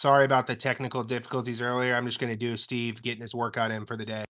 Sorry about the technical difficulties earlier. I'm just going to do Steve getting his workout in for the day.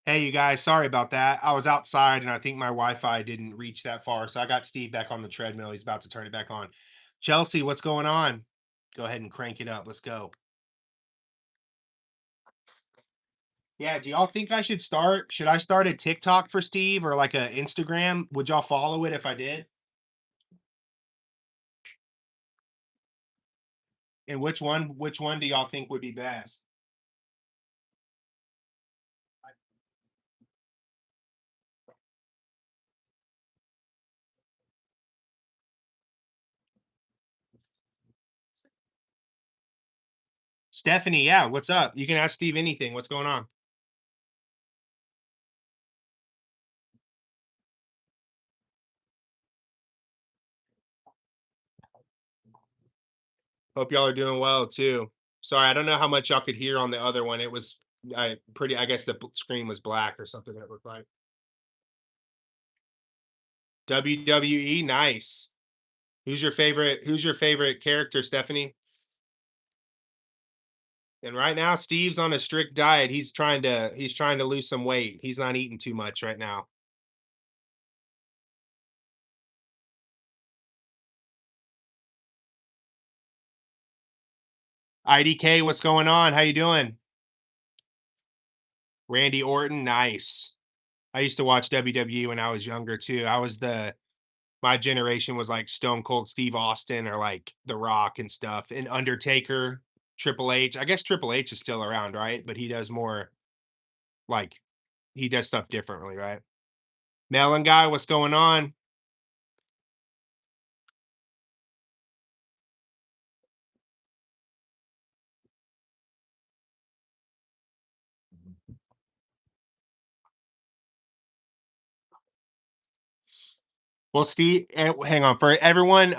Hey, you guys, sorry about that. I was outside and I think my Wi-Fi didn't reach that far. So I got Steve back on the treadmill. He's about to turn it back on. Chelsea, what's going on? Go ahead and crank it up. Let's go. Yeah, do y'all think I should start? Should I start a TikTok for Steve or like a Instagram? Would y'all follow it if I did? And which one do y'all think would be best? Stephanie, yeah, what's up? You can ask Steve anything. What's going on? Hope y'all are doing well too. Sorry, I don't know how much y'all could hear on the other one. It was I guess the screen was black or something that looked like. WWE, nice. Who's your favorite character, Stephanie? And right now, Steve's on a strict diet. He's trying to lose some weight. He's not eating too much right now. IDK, what's going on? How you doing? Randy Orton, nice. I used to watch WWE when I was younger too. My generation was like Stone Cold Steve Austin or like The Rock and stuff, and Undertaker, Triple H. I guess Triple H is still around, right? But he does more like he does stuff differently, right? Melon guy, what's going on? Well, Steve, hang on for everyone.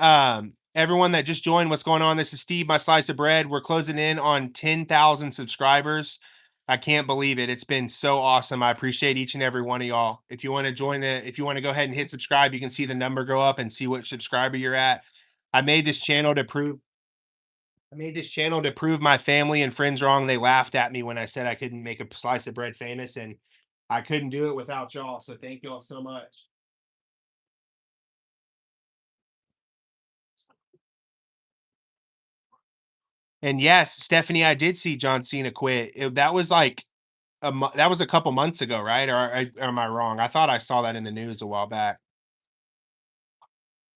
Everyone that just joined, what's going on? This is Steve, my slice of bread. We're closing in on 10,000 subscribers. I can't believe it. It's been so awesome. I appreciate each and every one of y'all. If you want to if you want to go ahead and hit subscribe, you can see the number go up and see what subscriber you're at. I made this channel to prove I made this channel to prove my family and friends wrong. They laughed at me when I said I couldn't make a slice of bread famous, and I couldn't do it without y'all. So thank y'all so much. And yes, Stephanie, I did see John Cena quit. That was like that was a couple months ago, right? Or am I wrong? I thought I saw that in the news a while back.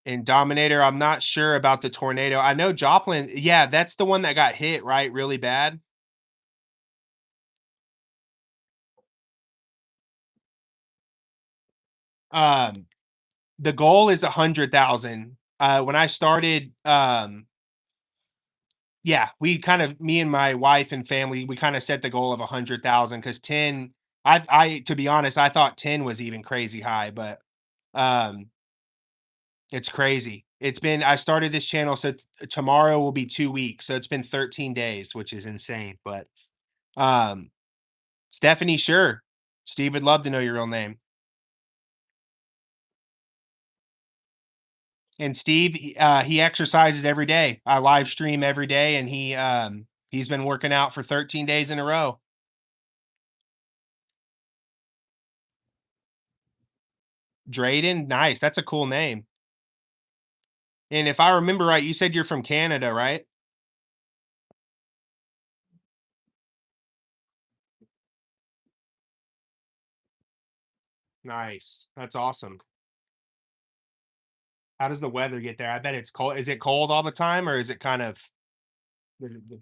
And Dominator, I'm not sure about the tornado. I know Joplin. Yeah, that's the one that got hit, right? Really bad. Um, the goal is 100,000. When I started, yeah, me and my wife and family, we kind of set the goal of 100,000 because 10. To be honest, I thought 10 was even crazy high, but um, it's crazy. I started this channel, so tomorrow will be 2 weeks. So it's been 13 days, which is insane. But um, Stephanie, sure. Steve would love to know your real name. And Steve, he exercises every day. I live stream every day, and he's been working out for 13 days in a row. Drayden, nice. That's a cool name. And if I remember right, you said you're from Canada, right? Nice. That's awesome. How does the weather get there? I bet it's cold. Is it cold all the time, or is it kind of? Is it,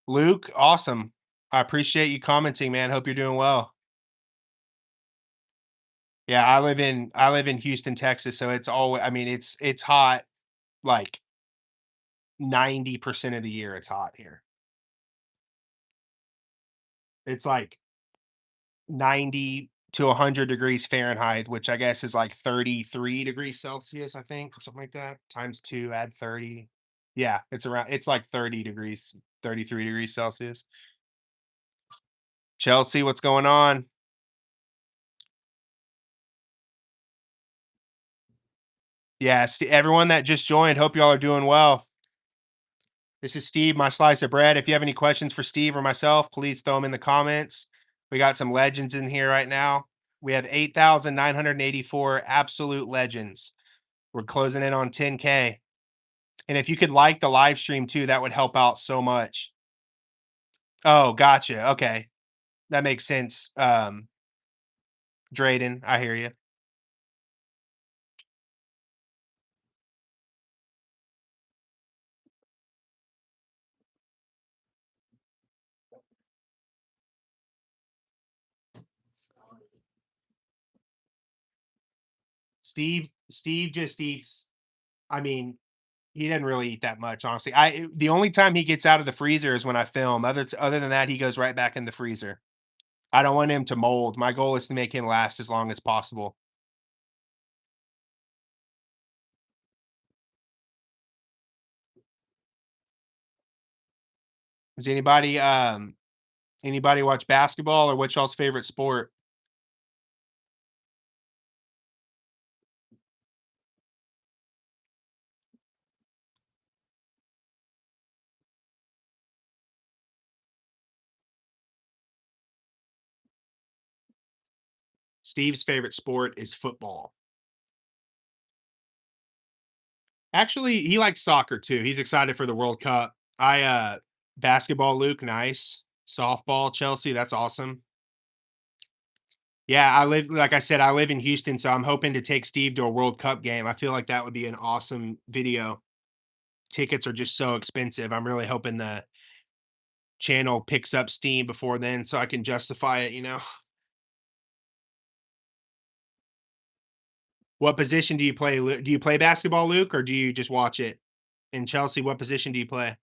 Luke, awesome. I appreciate you commenting, man. Hope you're doing well. Yeah, I live in Houston, Texas, so it's all I mean, it's hot like 90% of the year it's hot here. It's like 90 to 100 degrees Fahrenheit, which I guess is like 33 degrees Celsius, I think, or something like that. Times 2, add 30. Yeah, it's like 30 degrees, 33 degrees Celsius. Chelsea, what's going on? Yes, to everyone that just joined, hope y'all are doing well. This is Steve, my slice of bread. If you have any questions for Steve or myself, please throw them in the comments. We got some legends in here right now. We have 8,984 absolute legends. We're closing in on 10K. And if you could like the live stream too, that would help out so much. Oh, gotcha. Okay. That makes sense. Drayden, I hear you. Steve just eats. I mean, he doesn't really eat that much, honestly. The only time he gets out of the freezer is when I film. Other than that, he goes right back in the freezer. I don't want him to mold. My goal is to make him last as long as possible. Does anybody watch basketball or what's y'all's favorite sport? Steve's favorite sport is football. Actually, he likes soccer too. He's excited for the World Cup. Basketball, Luke, nice. Softball, Chelsea, that's awesome. Yeah, like I said, I live in Houston, so I'm hoping to take Steve to a World Cup game. I feel like that would be an awesome video. Tickets are just so expensive. I'm really hoping the channel picks up steam before then so I can justify it. What position do you play? Do you play basketball, Luke, or do you just watch it? In Chelsea, what position do you play?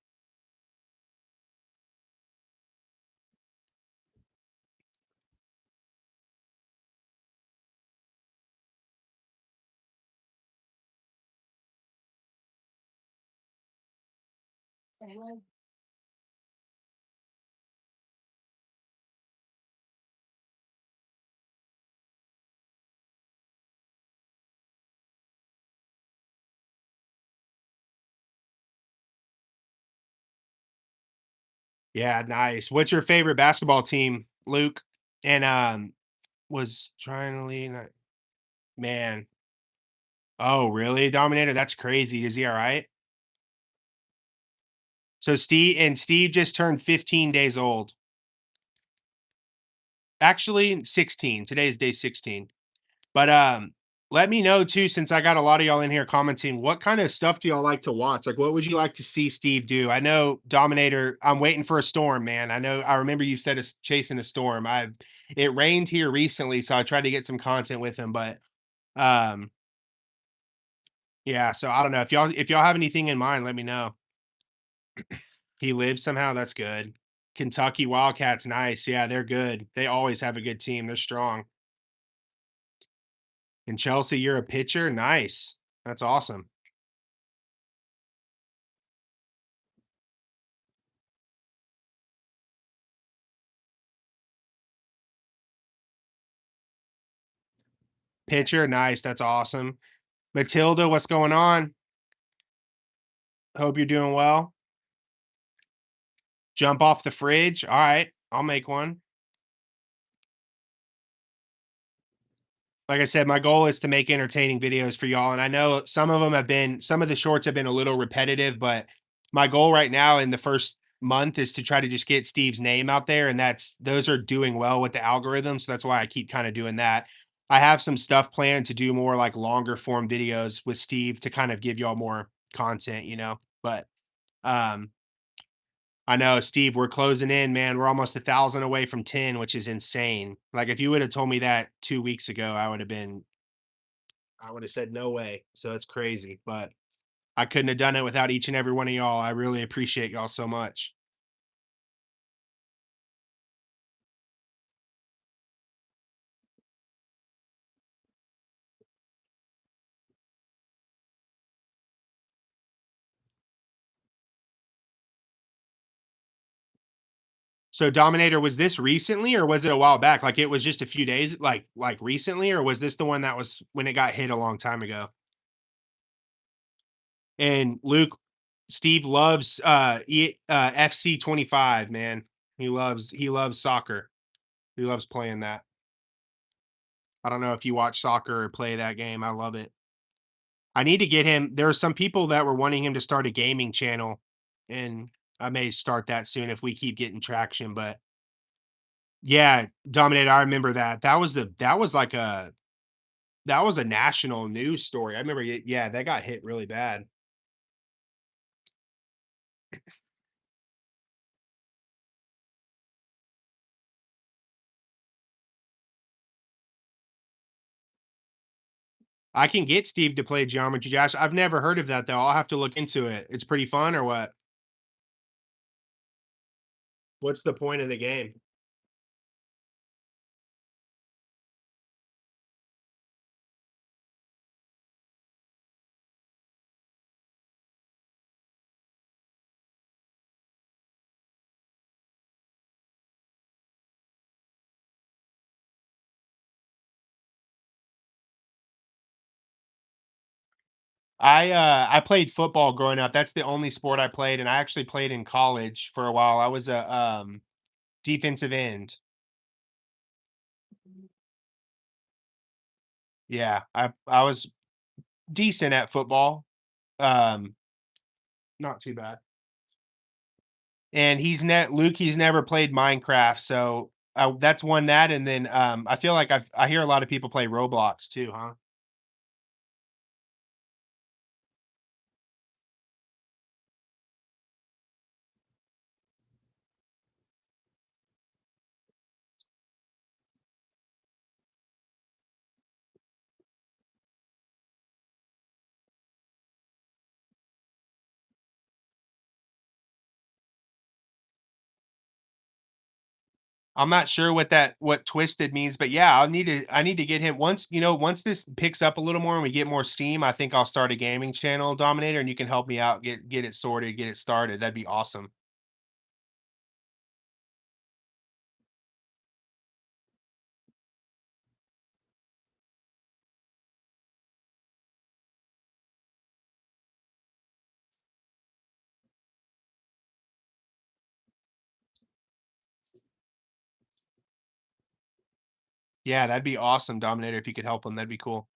Yeah, nice. What's your favorite basketball team, Luke? And was trying to lead that man. Oh, really? Dominator? That's crazy. Is he all right? So Steve just turned 15 days old. Actually, 16. Today is day 16. But let me know too, since I got a lot of y'all in here commenting, what kind of stuff do y'all like to watch? Like, what would you like to see Steve do? I know Dominator, I'm waiting for a storm, man. I remember you said it's chasing a storm. It rained here recently, so I tried to get some content with him, but um, yeah, so I don't know. If y'all have anything in mind, let me know. He lives somehow, that's good. Kentucky Wildcats, nice. Yeah, they're good. They always have a good team. They're strong. In Chelsea, you're a pitcher? Nice. That's awesome. Pitcher, nice. That's awesome. Matilda, what's going on? Hope you're doing well. Jump off the fridge. All right, I'll make one. Like I said, my goal is to make entertaining videos for y'all. And I know some of the shorts have been a little repetitive, but my goal right now in the first month is to try to just get Steve's name out there. And those are doing well with the algorithm. So that's why I keep kind of doing that. I have some stuff planned to do more like longer form videos with Steve to kind of give y'all more content. But um, I know, Steve, we're closing in, man. We're almost 1,000 away from 10, which is insane. Like, if you would have told me that 2 weeks ago, I would have said no way. So it's crazy, but I couldn't have done it without each and every one of y'all. I really appreciate y'all so much. So Dominator, was this recently or was it a while back? Like it was just a few days, like recently, or was this the one that was when it got hit a long time ago? And Luke, Steve loves FC 25, man. He loves soccer. He loves playing that. I don't know if you watch soccer or play that game. I love it. I need to get him. There are some people that were wanting him to start a gaming channel, and I may start that soon if we keep getting traction. But yeah, Dominator, I remember that. That was a national news story. I remember it, yeah, that got hit really bad. I can get Steve to play Geometry Dash. I've never heard of that though. I'll have to look into it. It's pretty fun or what? What's the point of the game? I played football growing up. That's the only sport I played, and I actually played in college for a while. I was a defensive end. Yeah, I was decent at football. Um, Not too bad. And Luke. He's never played Minecraft, so that's one that. And then I feel like I hear a lot of people play Roblox too, huh? I'm not sure what twisted means, but yeah, I need to get him once this picks up a little more and we get more steam, I think I'll start a gaming channel, Dominator, and you can help me out, get it sorted, get it started. That'd be awesome. Yeah, that'd be awesome, Dominator, if you could help him, that'd be cool.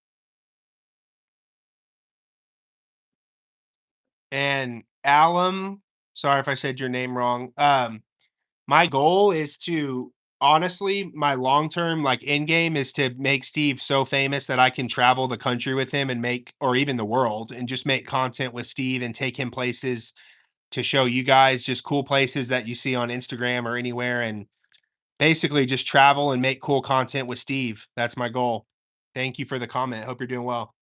And Alum, sorry if I said your name wrong. My goal is to honestly, my long-term, like, end game is to make Steve so famous that I can travel the country with him and make or even the world, and just make content with Steve and take him places to show you guys just cool places that you see on Instagram or anywhere, and basically just travel and make cool content with Steve. That's my goal. Thank you for the comment. Hope you're doing well.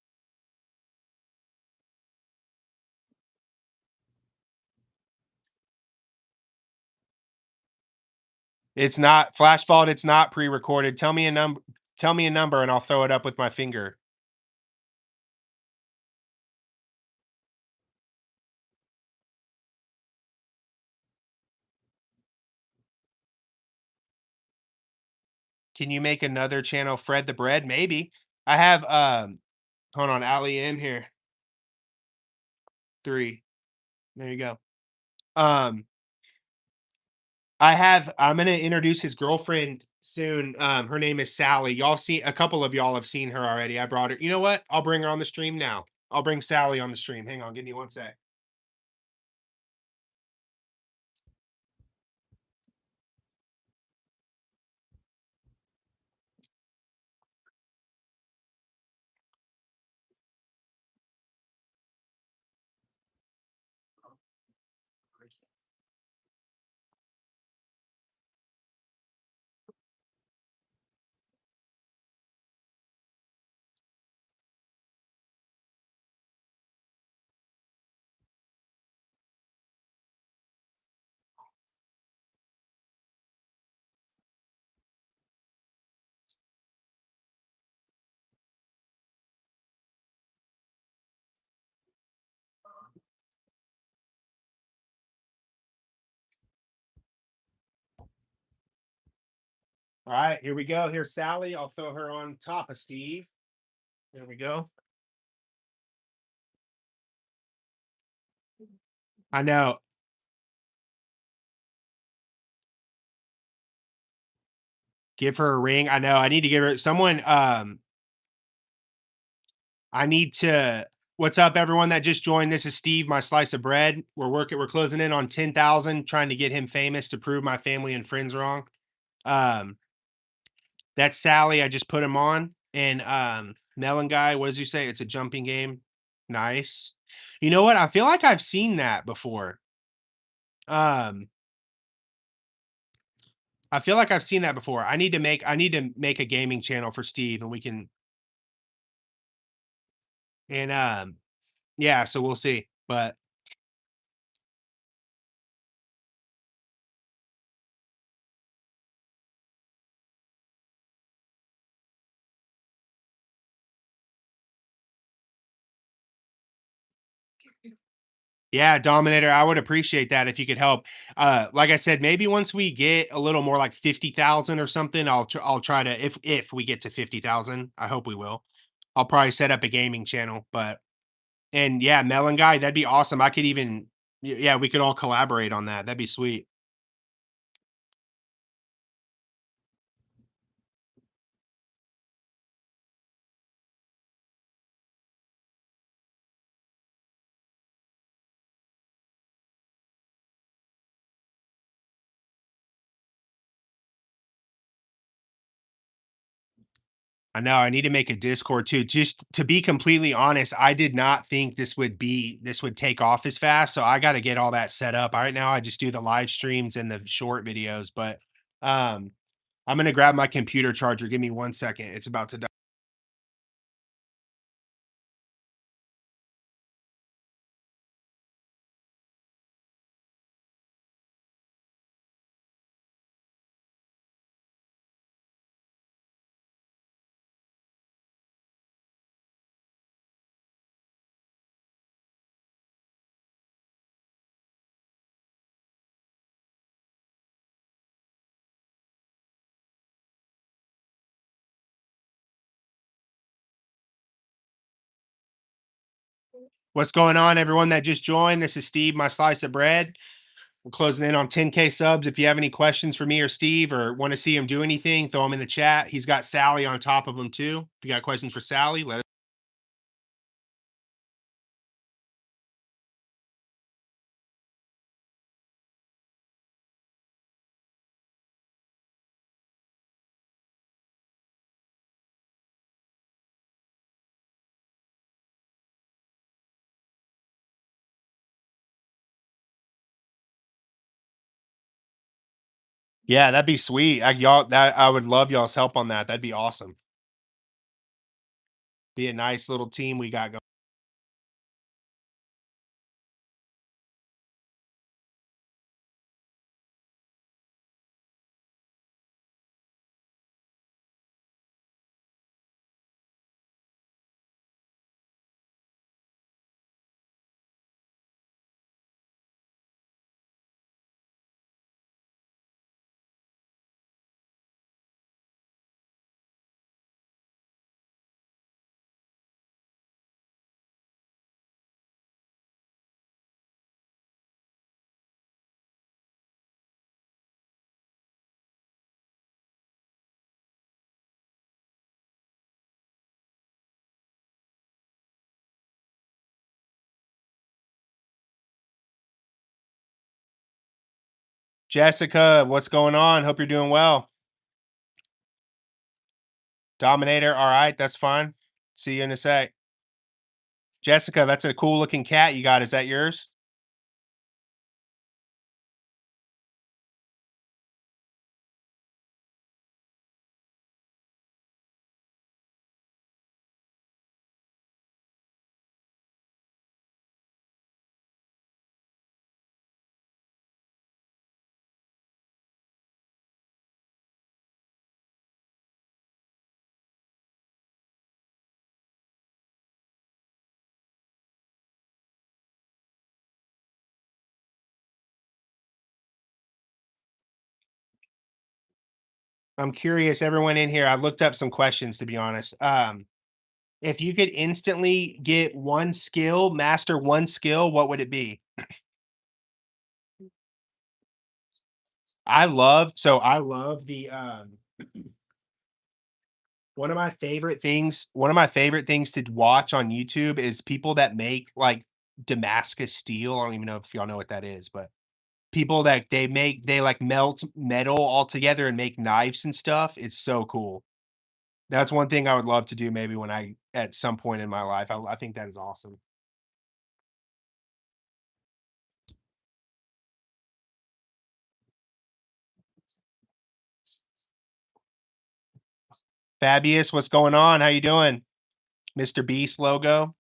It's not Flash Fault, it's not pre-recorded. Tell me a number and I'll throw it up with my finger. Can you make another channel, Fred the Bread? Maybe. I have hold on, Ali M here. 3. There you go. Um I'm gonna introduce his girlfriend soon. Her name is Sally. Y'all see a couple of y'all have seen her already. I brought her. You know what? I'll bring her on the stream now. I'll bring Sally on the stream. Hang on, give me one sec. All right, here we go. Here's Sally. I'll throw her on top of Steve. There we go. I know. Give her a ring. I know. I need to give her someone. I need to. What's up, everyone that just joined? This is Steve, my slice of bread. We're closing in on 10,000, trying to get him famous to prove my family and friends wrong. Um, that's Sally. I just put him on. And Melon Guy, what does he say? It's a jumping game. Nice. You know what? I feel like I've seen that before. Um, I feel like I've seen that before. I need to make a gaming channel for Steve, and we can. And yeah, so we'll see. But yeah, Dominator, I would appreciate that if you could help. Like I said, maybe once we get a little more like 50,000 or something, I'll try to, if we get to 50,000, I hope we will. I'll probably set up a gaming channel, but and yeah, Melon Guy, that'd be awesome. I could even yeah, we could all collaborate on that. That'd be sweet. I know I need to make a Discord too. Just to be completely honest, I did not think this would take off as fast. So I got to get all that set up. Right now I just do the live streams and the short videos, but um I'm gonna grab my computer charger. Give me 1 second. It's about to die. What's going on, everyone that just joined? This is Steve, my slice of bread. We're closing in on 10K subs. If you have any questions for me or Steve or want to see him do anything, throw them in the chat. He's got Sally on top of him too. If you got questions for Sally, let us. Yeah, that'd be sweet. I would love y'all's help on that. That'd be awesome. Be a nice little team we got going. Jessica, what's going on? Hope you're doing well. Dominator, all right, that's fine. See you in a sec. Jessica, that's a cool looking cat you got. Is that yours? I'm curious, everyone in here, I've looked up some questions to be honest. If you could instantly get one skill, master one skill, what would it be? I love the one of my favorite things to watch on YouTube is people that make like Damascus steel. I don't even know if y'all know what that is, but people that they like melt metal all together and make knives and stuff. It's so cool. That's one thing I would love to do maybe when I at some point in my life. I think that is awesome. Fabius, what's going on? How you doing? Mr. Beast logo.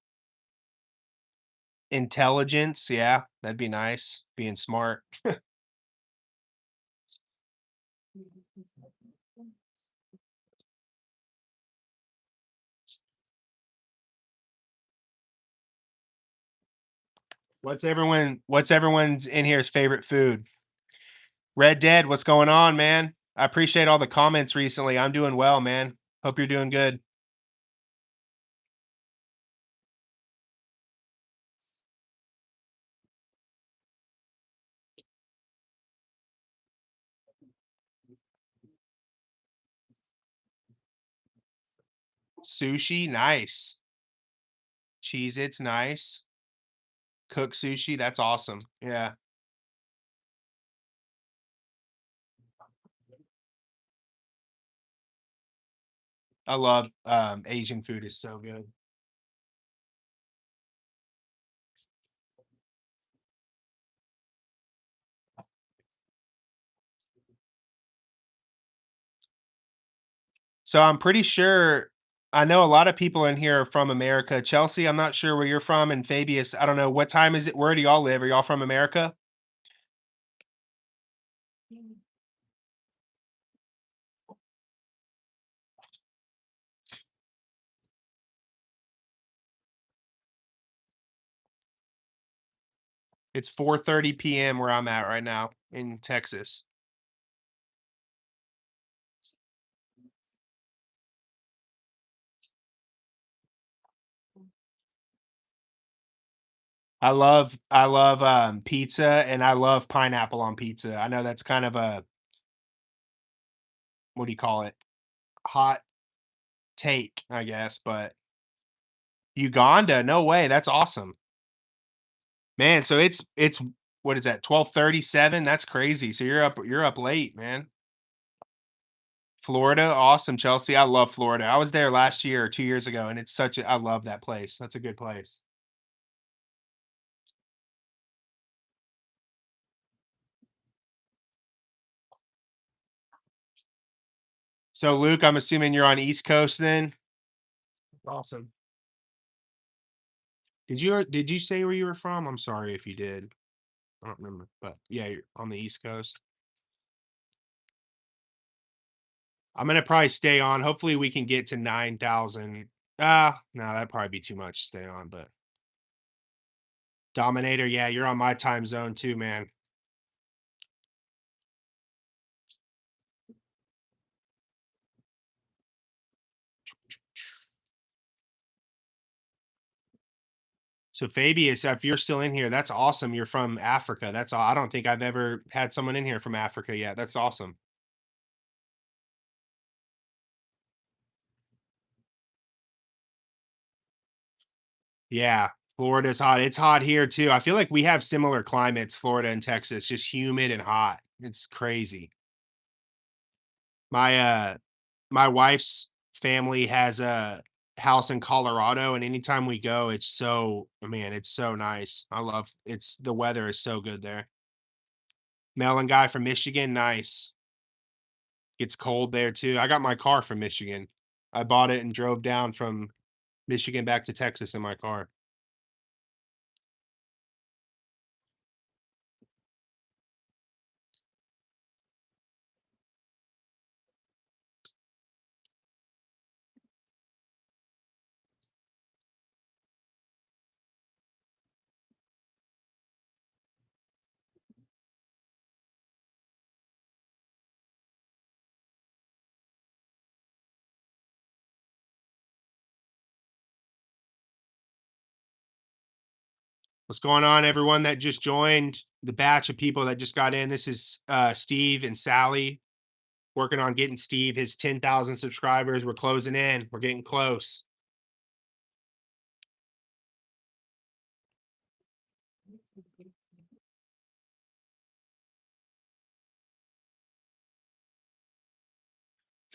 Intelligence, yeah, that'd be nice. Being smart. What's everyone's in here's favorite food? Red Dead, what's going on, man? I appreciate all the comments recently. I'm doing well, man. Hope you're doing good. Sushi, nice. Cheese, it's nice. Cook sushi, that's awesome. Yeah. I love Asian food is so good. So I'm pretty sure I know a lot of people in here are from America. Chelsea, I'm not sure where you're from, and Fabius, I don't know what time is it. Where do y'all live? Are y'all from America? It's 4:30 p.m. where I'm at right now in Texas. I love pizza and I love pineapple on pizza. I know that's kind of a what do you call it? Hot take, I guess, but Uganda, no way. That's awesome. Man, so it's what is that? 12:37? That's crazy. So you're up late, man. Florida, awesome, Chelsea. I love Florida. I was there last year or 2 years ago and it's such a I love that place. That's a good place. So Luke, I'm assuming you're on East Coast then? Awesome. Did you say where you were from? I'm sorry if you did. I don't remember, but yeah, you're on the East Coast. I'm gonna probably stay on. Hopefully, we can get to 9,000. No, that'd probably be too much to stay on. But Dominator, yeah, you're on my time zone too, man. So Fabius, if you're still in here, that's awesome. You're from Africa. That's all. I don't think I've ever had someone in here from Africa yet. That's awesome. Yeah, Florida's hot. It's hot here too. I feel like we have similar climates, Florida and Texas, just humid and hot. It's crazy. My my wife's family has a house in Colorado, and anytime we go, it's so man, it's so nice. I love it's the weather is so good there. Melon guy from Michigan, nice. Gets cold there too. I got my car from Michigan. I bought it and drove down from Michigan back to Texas in my car. What's going on, everyone that just joined? The batch of people that just got in. This is Steve and Sally working on getting Steve his 10,000 subscribers. We're closing in. We're getting close.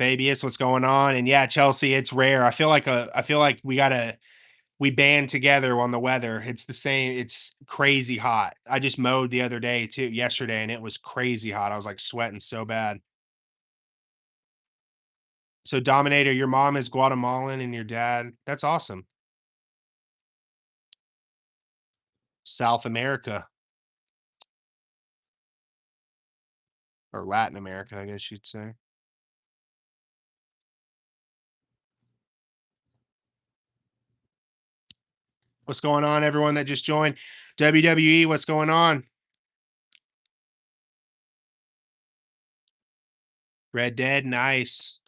Fabius, what's going on? And yeah, Chelsea, it's rare. I feel like we band together on the weather. It's the same. It's crazy hot. I just mowed the other day too, yesterday, and it was crazy hot. I was like sweating so bad. So Dominator, your mom is Guatemalan and your dad. That's awesome. South America or Latin America, I guess you'd say. What's going on, everyone that just joined? WWE, what's going on? Red Dead, nice.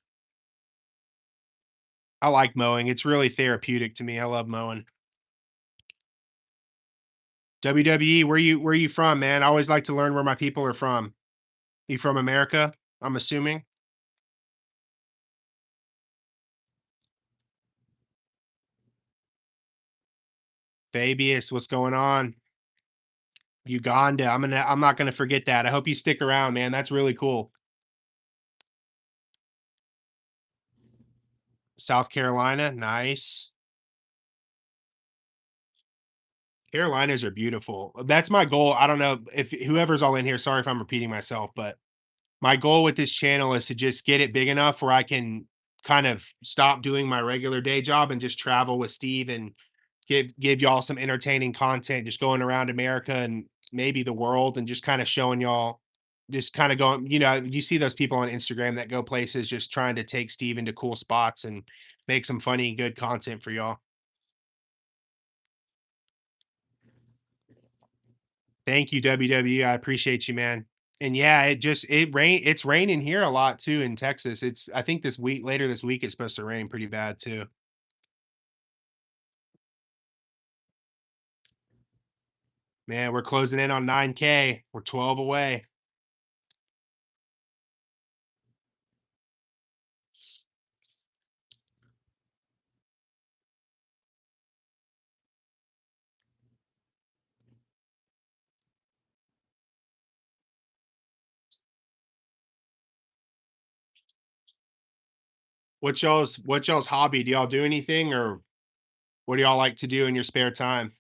I like mowing. It's really therapeutic to me. I love mowing. WWE, where you from, man? I always like to learn where my people are from. You from America? I'm assuming. Fabius, what's going on? Uganda. I'm not gonna forget that. I hope you stick around, man. That's really cool. South Carolina, nice. Carolinas are beautiful. That's my goal. I don't know if whoever's all in here, sorry if I'm repeating myself, but my goal with this channel is to just get it big enough where I can kind of stop doing my regular day job and just travel with Steve and give y'all some entertaining content, just going around America and maybe the world and just kind of showing y'all, just kind of going, you see those people on Instagram that go places just trying to take Steve into cool spots and make some funny, good content for y'all. Thank you, WW. I appreciate you, man. And yeah, it's raining here a lot too in Texas. I think this week later this week it's supposed to rain pretty bad too. Man, we're closing in on 9K. We're 12 away. What y'all's hobby? Do y'all do anything or what do y'all like to do in your spare time?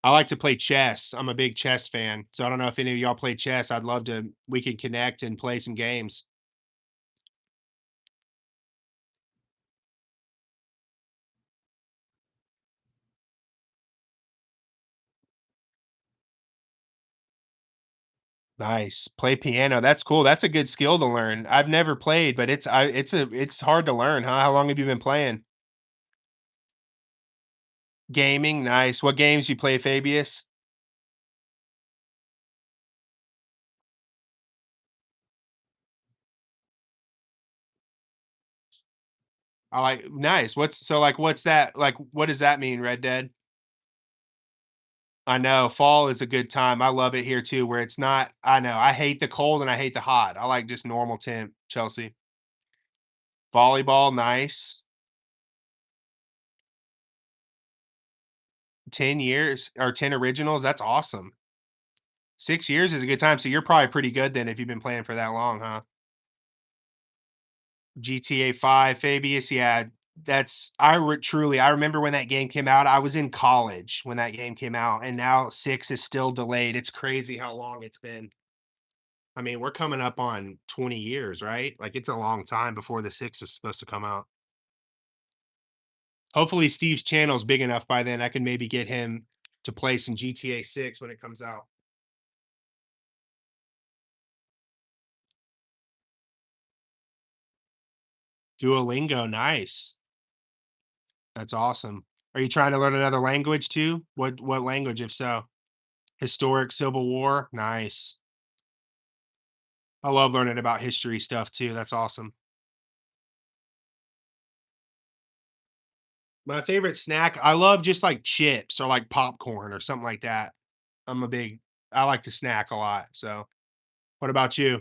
I like to play chess. I'm a big chess fan. So I don't know if any of y'all play chess. I'd love to we could connect and play some games. Nice. Play piano. That's cool. That's a good skill to learn. I've never played, but it's hard to learn, huh? How long have you been playing? Gaming, nice. What games you play, Fabius? I like nice. What's that? Like what does that mean, Red Dead? I know fall is a good time. I love it here too, where it's not, I know. I hate the cold and I hate the hot. I like just normal temp, Chelsea. Volleyball, nice. 10 years or 10 originals, that's awesome. 6 years is a good time. So you're probably pretty good then if you've been playing for that long, huh? GTA 5, Fabius, yeah, truly, I remember when that game came out. I was in college when that game came out, and now 6 is still delayed. It's crazy how long it's been. I mean, we're coming up on 20 years, right? Like it's a long time before the 6 is supposed to come out. Hopefully Steve's channel's big enough by then I can maybe get him to play some GTA 6 when it comes out. Duolingo, nice. That's awesome. Are you trying to learn another language too? What language if so? Historic Civil War, nice. I love learning about history stuff too. That's awesome. My favorite snack, I love just like chips or like popcorn or something like that. I'm a big I like to snack a lot. So, what about you?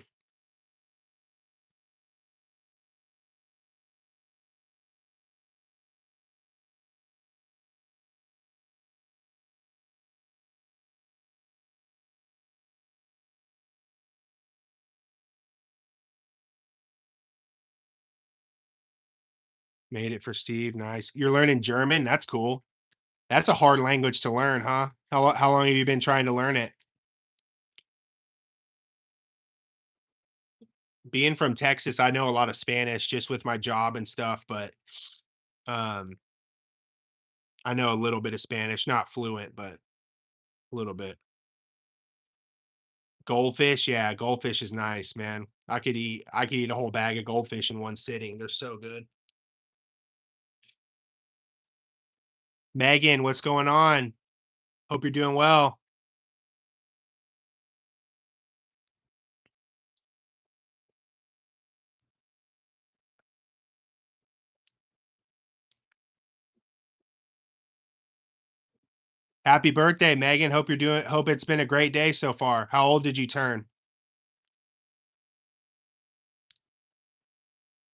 Made it for Steve. Nice. You're learning German. That's cool. That's a hard language to learn, huh? How long have you been trying to learn it? Being from Texas, I know a lot of Spanish just with my job and stuff, but um I know a little bit of Spanish, not fluent, but a little bit. Goldfish, yeah, goldfish is nice, man. I could eat a whole bag of goldfish in one sitting. They're so good. Megan, what's going on? Hope you're doing well. Happy birthday, Megan. Hope it's been a great day so far. How old did you turn?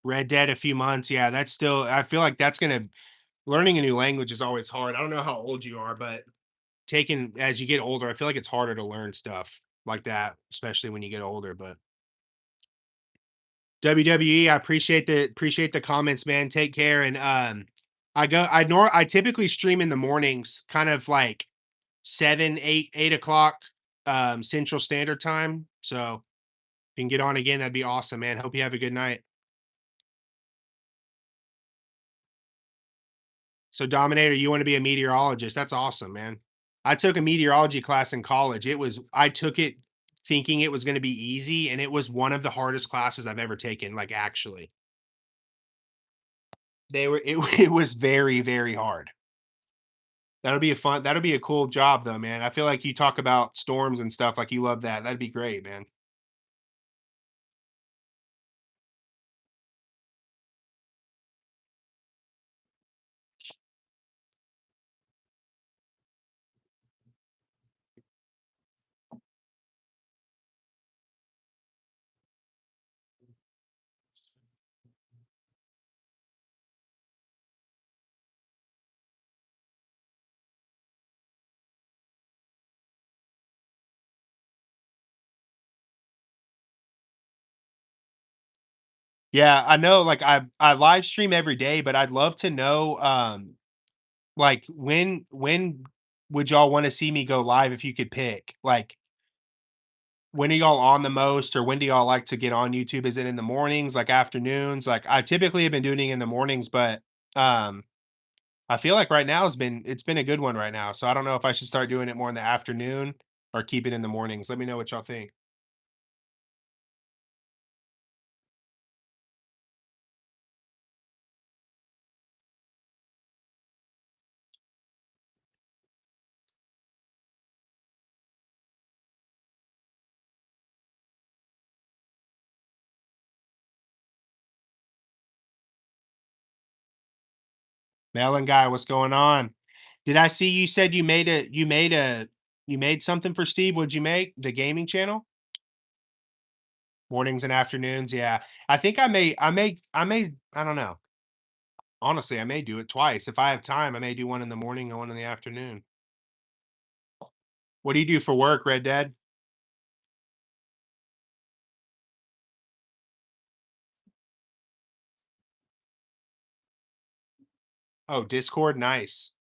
Red Dead a few months. Yeah, that's still I feel like that's gonna learning a new language is always hard. I don't know how old you are, but taking as you get older, I feel like it's harder to learn stuff like that, especially when you get older. But WWE, I appreciate the comments, man. Take care. And I typically stream in the mornings, kind of like 8 o'clock Central Standard Time. So if you can get on again, that'd be awesome, man. Hope you have a good night. So Dominator, you want to be a meteorologist. That's awesome, man. I took a meteorology class in college. I took it thinking it was going to be easy, and it was one of the hardest classes I've ever taken, like actually. It was very, very hard. That'll be a cool job though, man. I feel like you talk about storms and stuff like you love that. That'd be great, man. Yeah, I know like I live stream every day, but I'd love to know like when would y'all want to see me go live if you could pick? Like when are y'all on the most or when do y'all like to get on YouTube? Is it in the mornings, like afternoons? Like I typically have been doing it in the mornings, but um I feel like right now it's been a good one right now. So I don't know if I should start doing it more in the afternoon or keep it in the mornings. Let me know what y'all think. Melon guy, what's going on? Did I see you said you made something for Steve? What'd you make? The gaming channel? Mornings and afternoons. Yeah. I don't know. Honestly, I may do it twice. If I have time, I may do one in the morning and one in the afternoon. What do you do for work, Red Dead? Oh, Discord. Nice.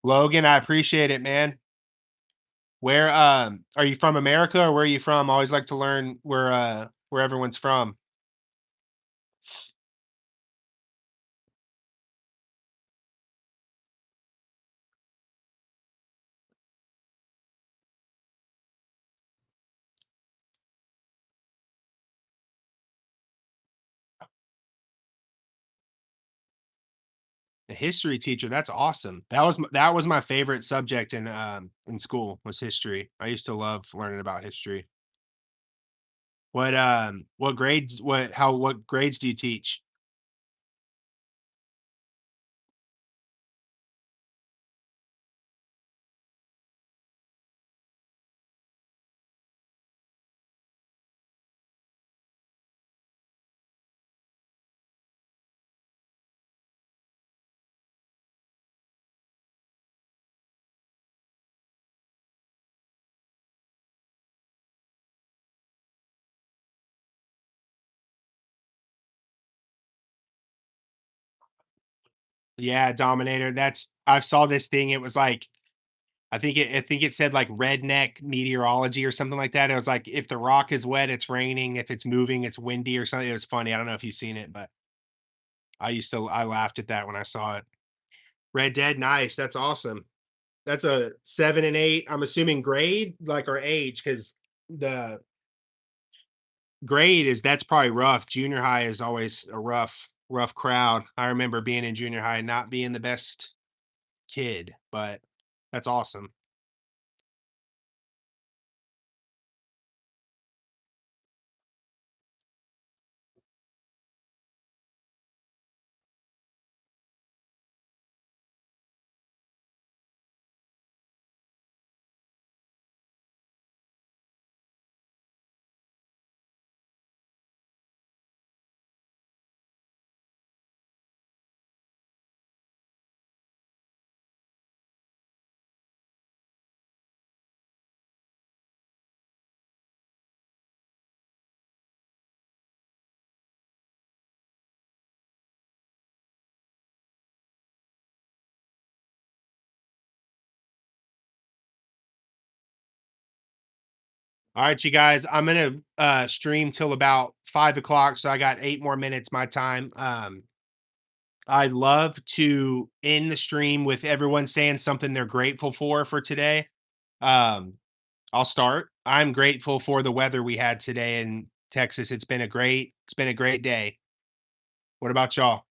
Logan, I appreciate it, man. Where are you from America or where are you from? I always like to learn where everyone's from. A history teacher, that's awesome. That was my favorite subject in school was history. I used to love learning about history. What grades do you teach? Yeah, Dominator. I saw this thing. It was like I think it said like redneck meteorology or something like that. It was like if the rock is wet, it's raining. If it's moving, it's windy or something. It was funny. I don't know if you've seen it, but I laughed at that when I saw it. Red Dead, nice. That's awesome. That's a 7 and 8. I'm assuming grade, like or age, because the grade is that's probably rough. Junior high is always a rough crowd. I remember being in junior high, not being the best kid, but that's awesome. All right, you guys. I'm gonna stream till about 5 o'clock, so I got 8 more minutes my time. I'd love to end the stream with everyone saying something they're grateful for today. Um, I'll start. I'm grateful for the weather we had today in Texas. It's been a great day. What about y'all?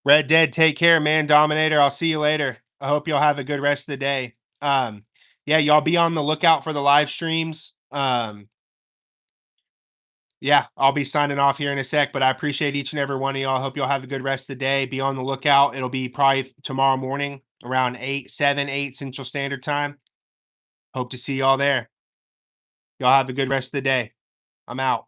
Red Dead, take care, man. Dominator, I'll see you later. I hope y'all have a good rest of the day. Yeah, y'all be on the lookout for the live streams. Yeah, I'll be signing off here in a sec, but I appreciate each and every one of y'all. I hope y'all have a good rest of the day. Be on the lookout. It'll be probably tomorrow morning around 8, 7, 8 Central Standard Time. Hope to see y'all there. Y'all have a good rest of the day. I'm out.